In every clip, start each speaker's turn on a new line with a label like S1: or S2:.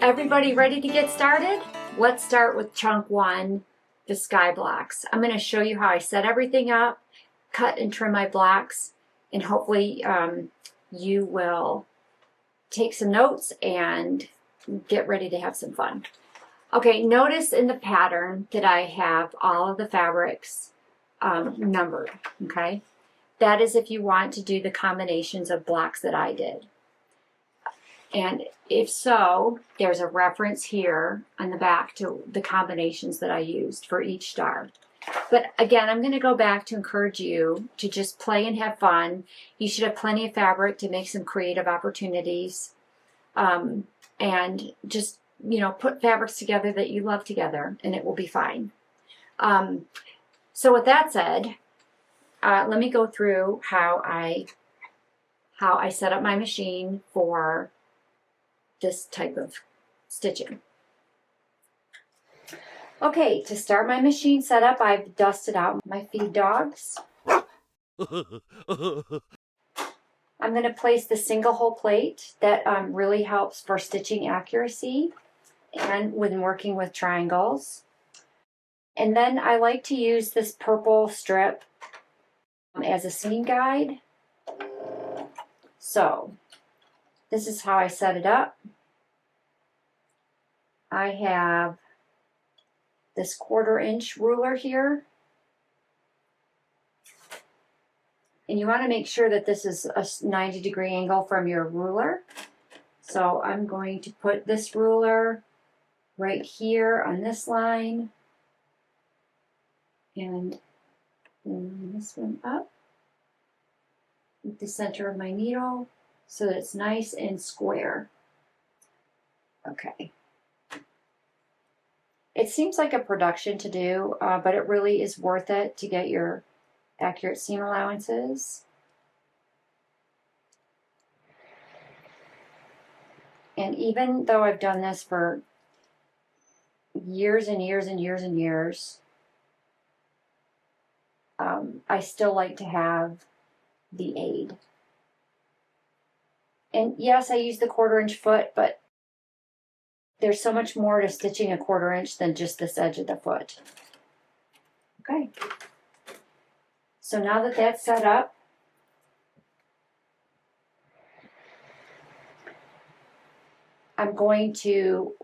S1: Everybody ready to get started? Let's start with chunk one, the sky blocks. I'm going to show you how I set everything up, cut and trim my blocks, and hopefully you will take some notes and get ready to have some fun. Okay, notice in the pattern that I have all of the fabrics numbered, okay? That is if you want to do the combinations of blocks that I did. And if so, there's a reference here on the back to the combinations that I used for each star. But again, I'm going to go back to encourage you to just play and have fun. You should have plenty of fabric to make some creative opportunities. And just, you know, put fabrics together that you love together and it will be fine. So with that said, let me go through how I set up my machine for this type of stitching. Okay, to start my machine setup, I've dusted out my feed dogs. I'm going to place the single hole plate that really helps for stitching accuracy and when working with triangles. And then I like to use this purple strip as a seam guide. So this is how I set it up. I have this 1/4 inch ruler here. And you want to make sure that this is a 90-degree angle from your ruler. So I'm going to put this ruler right here on this line. And this one up with the center of my needle so that it's nice and square. Okay. It seems like a production to do, but it really is worth it to get your accurate seam allowances. And even though I've done this for years and years and years and years, I still like to have the aid. And yes, I use the 1/4 inch foot, but there's so much more to stitching a 1/4 inch than just this edge of the foot. Okay. So now that that's set up, I'm going to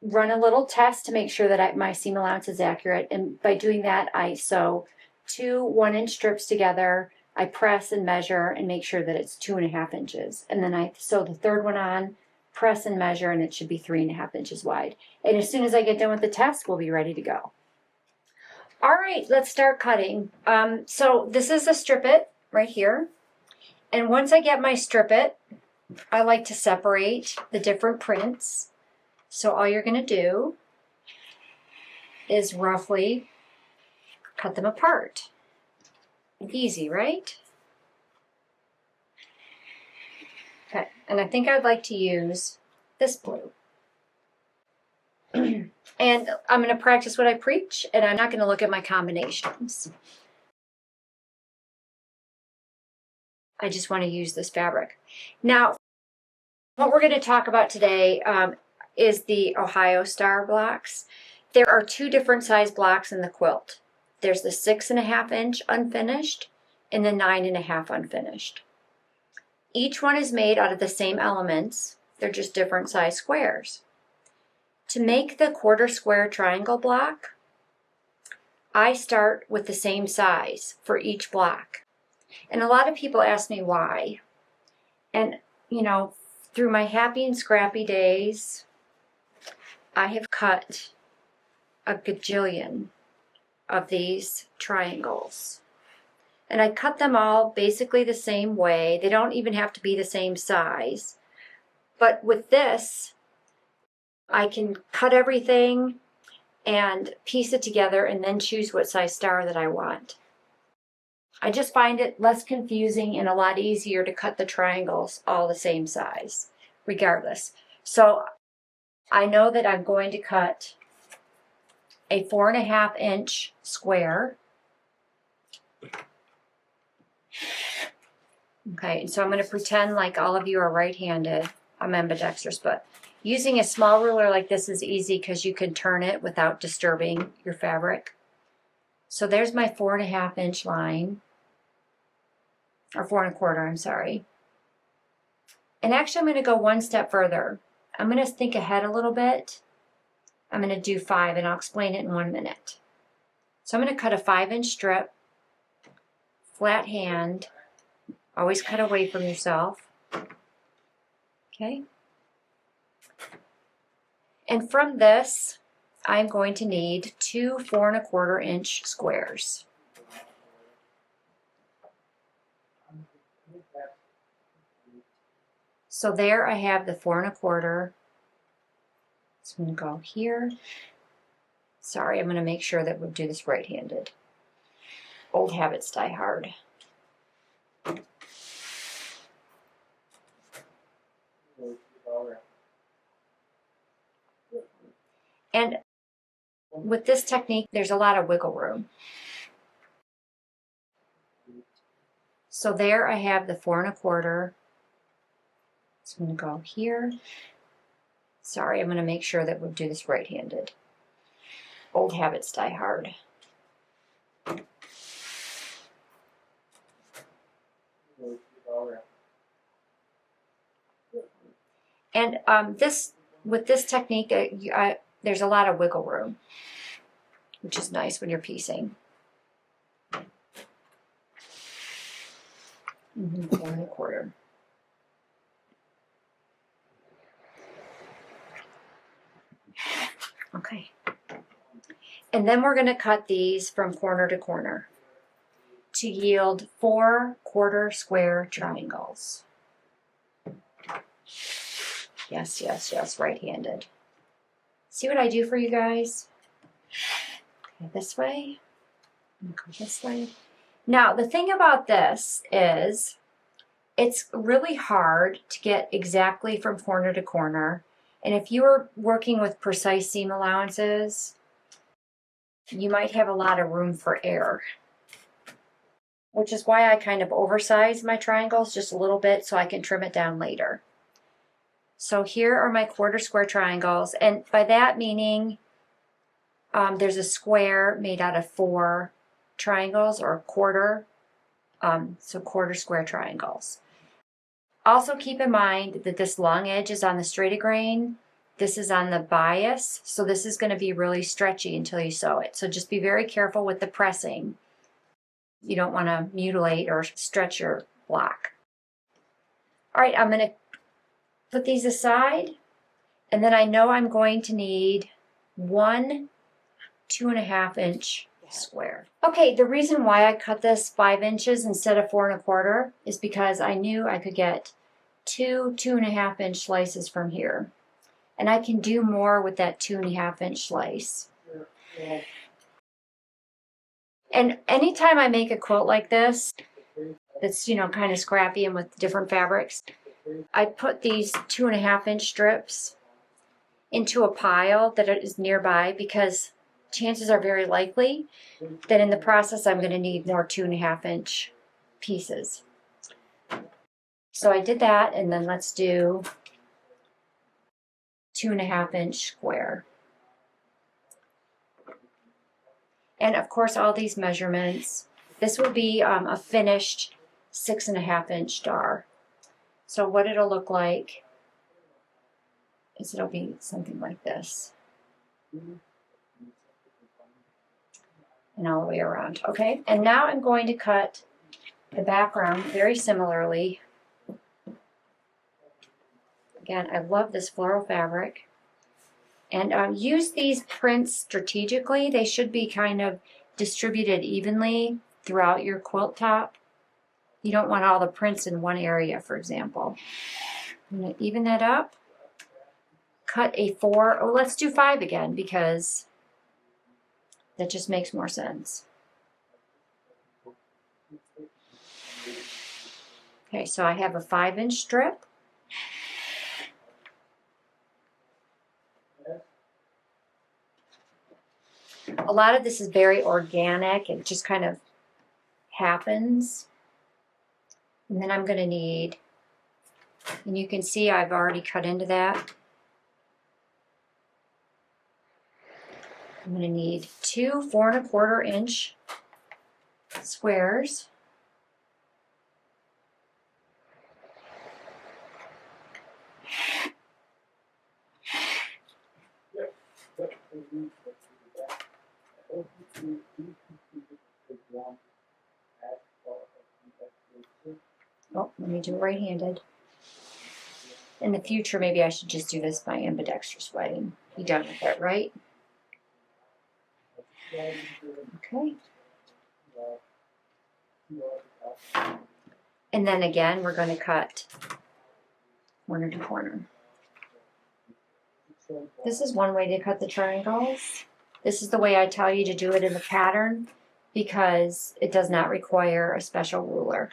S1: run a little test to make sure that my seam allowance is accurate. And by doing that, I sew 2 1-inch strips together. I press and measure and make sure that it's 2.5 inches. And then I sew the third one on, press and measure, and it should be 3.5 inches wide. And as soon as I get done with the test, we'll be ready to go. All right, let's start cutting. So this is a strip it right here. And once I get my strip it, I like to separate the different prints. So all you're going to do is roughly cut them apart. Easy, right? Okay, and I think I'd like to use this blue. And I'm going to practice what I preach, and I'm not going to look at my combinations. I just want to use this fabric. Now, what we're going to talk about today is the Ohio Star blocks. There are 2 different size blocks in the quilt. There's the 6.5 inch unfinished and the 9.5 unfinished. Each one is made out of the same elements. They're just different size squares. To make the 1/4 square triangle block, I start with the same size for each block. And a lot of people ask me why. And, you know, through my happy and scrappy days, I have cut a gajillion of these triangles. And I cut them all basically the same way. They don't even have to be the same size. But with this, I can cut everything and piece it together and then choose what size star that I want. I just find it less confusing and a lot easier to cut the triangles all the same size, regardless. So I know that I'm going to cut a 4.5 inch square. Okay, and so I'm going to pretend like all of you are right-handed. I'm ambidextrous, but Using a small ruler like this is easy because you can turn it without disturbing your fabric. So there's my 4.5 inch line, or 4 1/4, I'm sorry. And actually I'm going to go one step further. I'm going to think ahead a little bit. I'm going to do 5 and I'll explain it in 1 minute. So I'm going to cut a 5-inch strip, flat hand, always cut away from yourself. Okay. And from this, I'm going to need 2 4 1/4 inch squares. So there I have the 4 1/4. So I'm going to go here. Sorry, I'm going to make sure that we do this right-handed. Old habits die hard. And with this technique, there's a lot of wiggle room. So there I have the 4 1/4. So I'm going to go here. Sorry, I'm going to make sure that we do this right-handed. Old habits die hard. And with this technique, there's a lot of wiggle room, which is nice when you're piecing. 4 1/4. Okay. And then we're going to cut these from corner to corner to yield 4 1/4 square triangles. Yes, yes, yes, right-handed. See what I do for you guys? Okay, this way. Go this way. Now, the thing about this is it's really hard to get exactly from corner to corner. And if you are working with precise seam allowances, you might have a lot of room for error, which is why I kind of oversize my triangles just a little bit so I can trim it down later. So here are my 1/4 square triangles, and by that meaning there's a square made out of 4 triangles, or a quarter, so 1/4 square triangles. Also keep in mind that this long edge is on the straight grain. This is on the bias, so this is going to be really stretchy until you sew it. So just be very careful with the pressing. You don't want to mutilate or stretch your block. All right, I'm going to put these aside, and then I know I'm going to need 1 2.5 inch square. Okay, the reason why I cut this 5 inches instead of 4 1/4 is because I knew I could get 2 2.5 inch slices from here. And I can do more with that 2.5 inch slice. And anytime I make a quilt like this, that's, kind of scrappy and with different fabrics, I put these 2.5 inch strips into a pile that is nearby, because chances are very likely that in the process I'm going to need more 2.5 inch pieces. So I did that, and then let's do 2.5 inch square. And of course, all these measurements, this will be a finished 6.5 inch dar. So what it'll look like is it'll be something like this. And all the way around, okay? And now I'm going to cut the background very similarly. Again, I love this floral fabric. And use these prints strategically. They should be kind of distributed evenly throughout your quilt top. You don't want all the prints in one area, for example. I'm going to even that up. Cut a 4. Oh, let's do 5 again, because that just makes more sense. Okay, so I have a 5 inch strip. A lot of this is very organic. It just kind of happens. And then I'm going to need, and you can see I've already cut into that, I'm going to need 2 4¼ inch squares. Oh, let me do it right-handed. In the future, maybe I should just do this by ambidextrous way and be done with it, right? Okay. And then again, we're going to cut corner to corner. This is one way to cut the triangles. This is the way I tell you to do it in the pattern because it does not require a special ruler.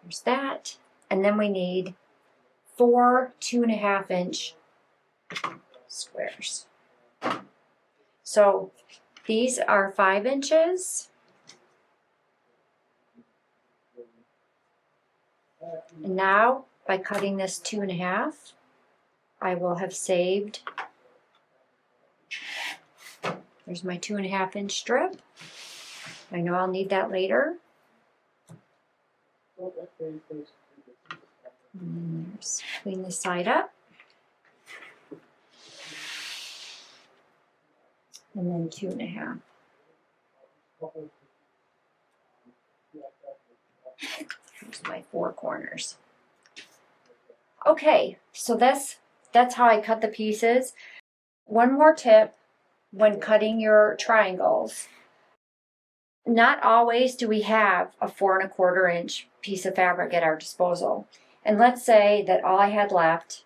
S1: There's that. And then we need 4 2½ inch squares. So these are 5 inches. And now, by cutting this 2½, I will have saved, there's my 2½ inch strip. I know I'll need that later. And there's, clean this side up. And then 2½. Here's my 4 corners. Okay, so that's how I cut the pieces. One more tip when cutting your triangles. Not always do we have a 4¼ inch piece of fabric at our disposal. And let's say that all I had left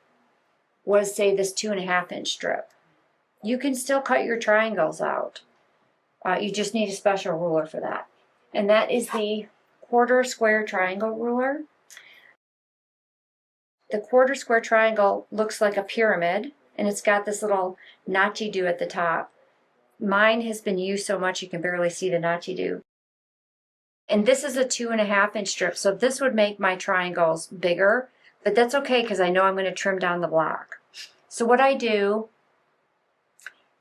S1: was, say, this 2½ inch strip. You can still cut your triangles out. You just need a special ruler for that. And that is the 1/4 square triangle ruler. The 1/4 square triangle looks like a pyramid, and it's got this little notchy-do at the top. Mine has been used so much you can barely see the notchy-do. And this is a 2½ inch strip, so this would make my triangles bigger, but that's okay because I know I'm going to trim down the block. So what I do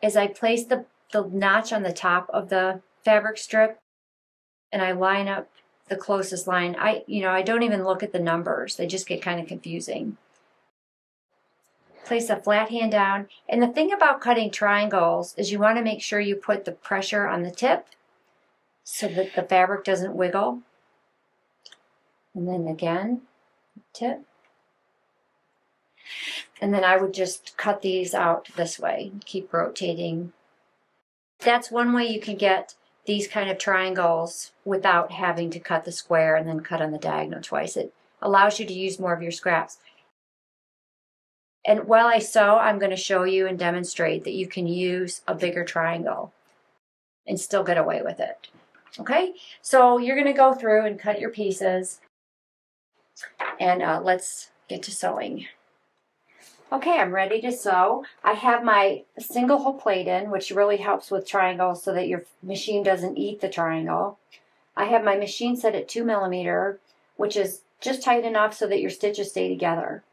S1: is I place the notch on the top of the fabric strip, and I line up the closest line. I don't even look at the numbers. They just get kind of confusing. Place a flat hand down. And the thing about cutting triangles is you want to make sure you put the pressure on the tip so that the fabric doesn't wiggle. And then again, tip. And then I would just cut these out this way, keep rotating. That's one way you can get these kind of triangles without having to cut the square and then cut on the diagonal twice. It allows you to use more of your scraps. And while I sew, I'm going to show you and demonstrate that you can use a bigger triangle and still get away with it. Okay, so you're going to go through and cut your pieces, and let's get to sewing. Okay, I'm ready to sew. I have my single hole plate in, which really helps with triangles so that your machine doesn't eat the triangle. I have my machine set at 2mm, which is just tight enough so that your stitches stay together.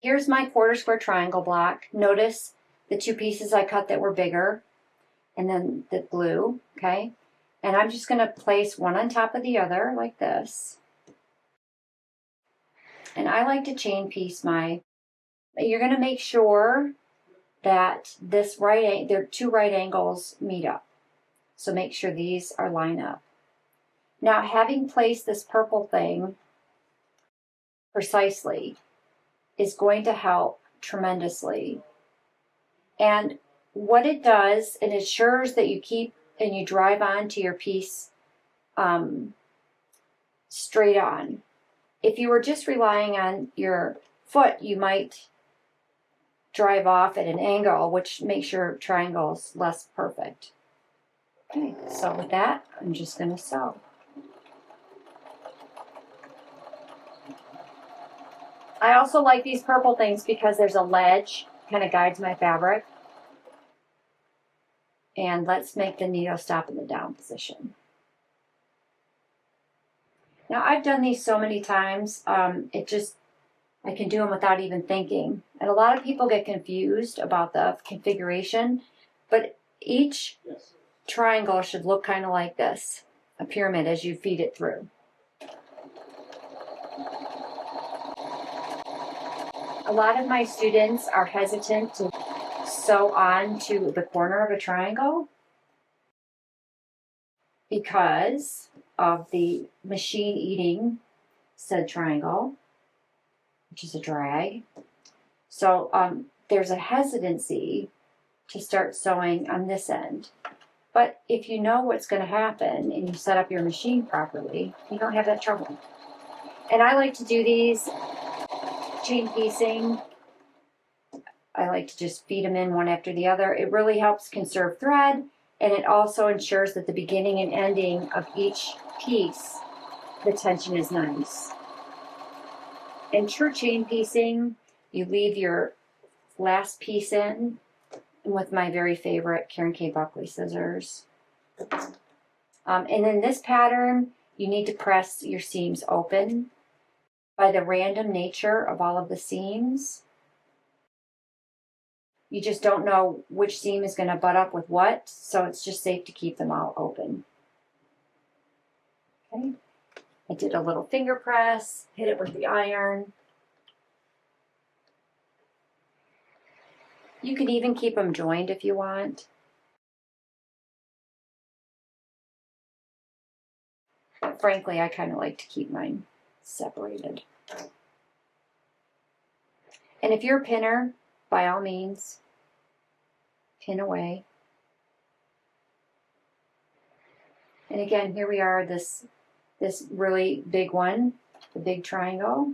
S1: Here's my 1/4 square triangle block. Notice the 2 pieces I cut that were bigger, and then the blue, okay? And I'm just going to place one on top of the other like this. And I like to chain piece you're going to make sure that there are 2 right angles meet up. So make sure these are lined up. Now, having placed this purple thing precisely is going to help tremendously. And what it does, it ensures that you keep and you drive onto your piece straight on. If you were just relying on your foot, you might drive off at an angle, which makes your triangles less perfect. Okay, so with that, I'm just going to sew. I also like these purple things because there's a ledge, kind of guides my fabric. And let's make the needle stop in the down position. Now, I've done these so many times, it just I can do them without even thinking. And a lot of people get confused about the configuration, but each triangle should look kind of like this, a pyramid as you feed it through. A lot of my students are hesitant to sew on to the corner of a triangle because of the machine eating said triangle, which is a drag. So there's a hesitancy to start sewing on this end. But if you know what's going to happen and you set up your machine properly, you don't have that trouble. And I like to do these chain piecing. I like to just feed them in one after the other. It really helps conserve thread, and it also ensures that the beginning and ending of each piece, the tension is nice. In true chain piecing, you leave your last piece in with my very favorite Karen K. Buckley scissors. And in this pattern, you need to press your seams open. By the random nature of all of the seams, you just don't know which seam is going to butt up with what, so it's just safe to keep them all open. Okay, I did a little finger press, hit it with the iron. You can even keep them joined if you want. But frankly, I kind of like to keep mine separated. And if you're a pinner, by all means, pin away. And again, here we are, this really big one, the big triangle.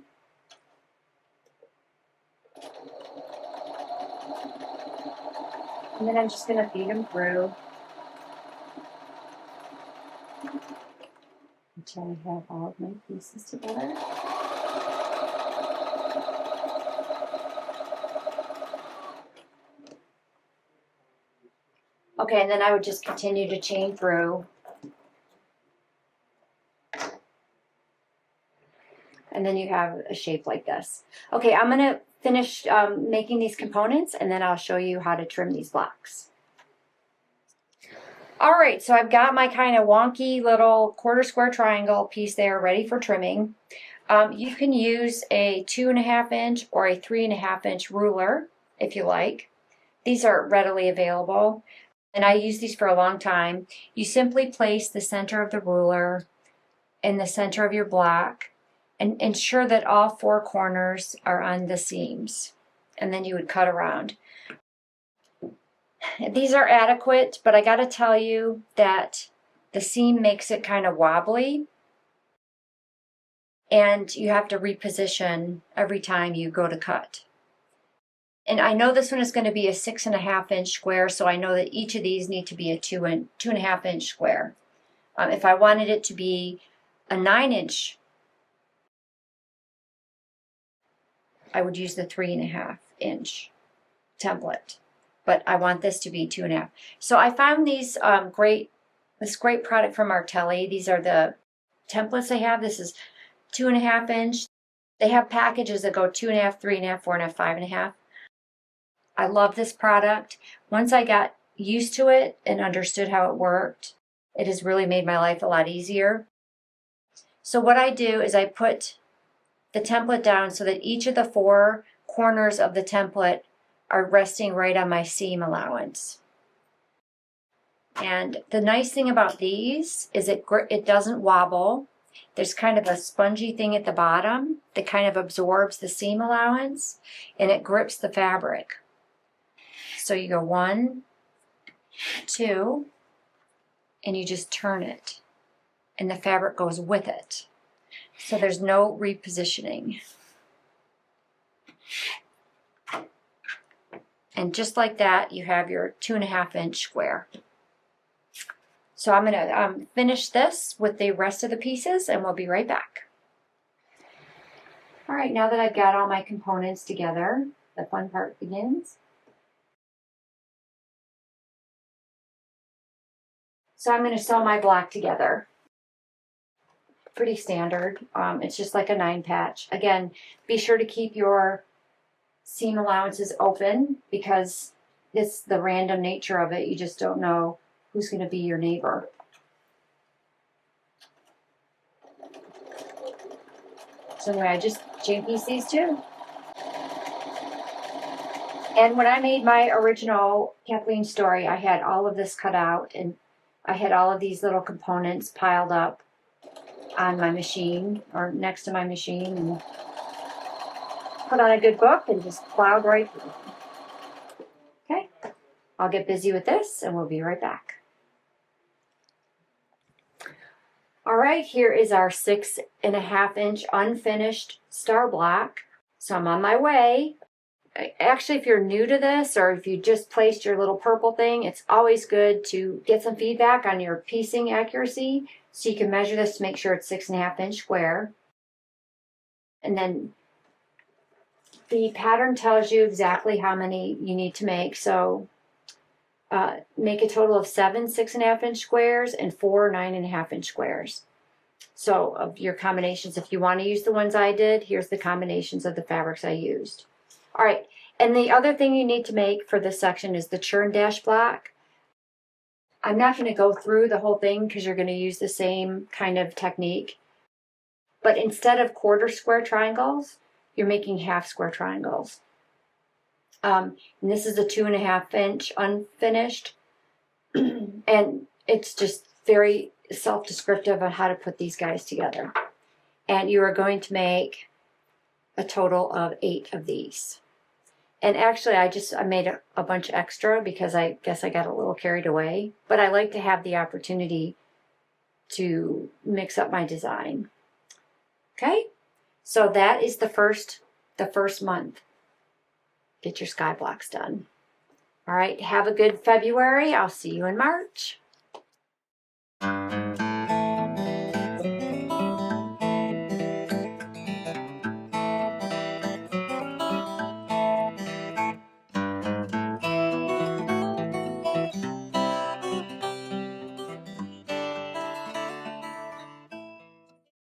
S1: And then I'm just going to feed them through until I have all of my pieces together. Okay, and then I would just continue to chain through. And then you have a shape like this. Okay, I'm going to finish making these components, and then I'll show you how to trim these blocks. All right, so I've got my kind of wonky little quarter square triangle piece there ready for trimming. You can use a 2.5 inch or a 3.5 inch ruler if you like. These are readily available, and I use these for a long time. You simply place the center of the ruler in the center of your block and ensure that all 4 corners are on the seams, and then you would cut around. These are adequate, but I got to tell you that the seam makes it kind of wobbly, and you have to reposition every time you go to cut. And I know this one is going to be a 6.5 inch square, so I know that each of these need to be a 2.5 inch square. If I wanted it to be a 9 inch, I would use the 3.5 inch template, but I want this to be 2.5. So I found these this great product from Martelli. These are the templates they have. This is 2.5 inch. They have packages that go 2.5, 3.5, 4.5, 5.5. I love this product. Once I got used to it and understood how it worked, it has really made my life a lot easier. So what I do is I put the template down so that each of the 4 corners of the template are resting right on my seam allowance. And the nice thing about these is it doesn't wobble. There's kind of a spongy thing at the bottom that kind of absorbs the seam allowance, and it grips the fabric. So you go 1, 2, and you just turn it, and the fabric goes with it. So there's no repositioning. And just like that, you have your 2.5 inch square. So I'm going to finish this with the rest of the pieces, and we'll be right back. All right, now that I've got all my components together, the fun part begins. So I'm going to sew my block together. pretty standard. It's just like a 9 patch. Again, be sure to keep your seam allowances open because it's the random nature of it. You just don't know who's going to be your neighbor. So anyway, I just chain piece these two. And when I made my original Kathleen story, I had all of this cut out and I had all of these little components piled up on my machine or next to my machine and put on a good book and just plowed right through. Okay, I'll get busy with this and we'll be right back. All right, here is our 6.5 inch unfinished star block. So I'm on my way. Actually, if you're new to this or if you just placed your little purple thing, it's always good to get some feedback on your piecing accuracy so you can measure this to make sure it's 6.5 inch square. And then the pattern tells you exactly how many you need to make. So make a total of 7 6.5 inch squares and 4 9.5 inch squares. So of your combinations, if you want to use the ones I did, here's the combinations of the fabrics I used. All right, and the other thing you need to make for this section is the churn dash block. I'm not going to go through the whole thing because you're going to use the same kind of technique. But instead of quarter square triangles, you're making half square triangles. And this is a 2.5 inch unfinished. And it's just very self-descriptive on how to put these guys together. And you are going to make a total of 8 of these. And actually, I made a bunch extra because I guess I got a little carried away. But I like to have the opportunity to mix up my design. Okay, so that is the first month. Get your sky blocks done. All right, have a good February. I'll see you in March.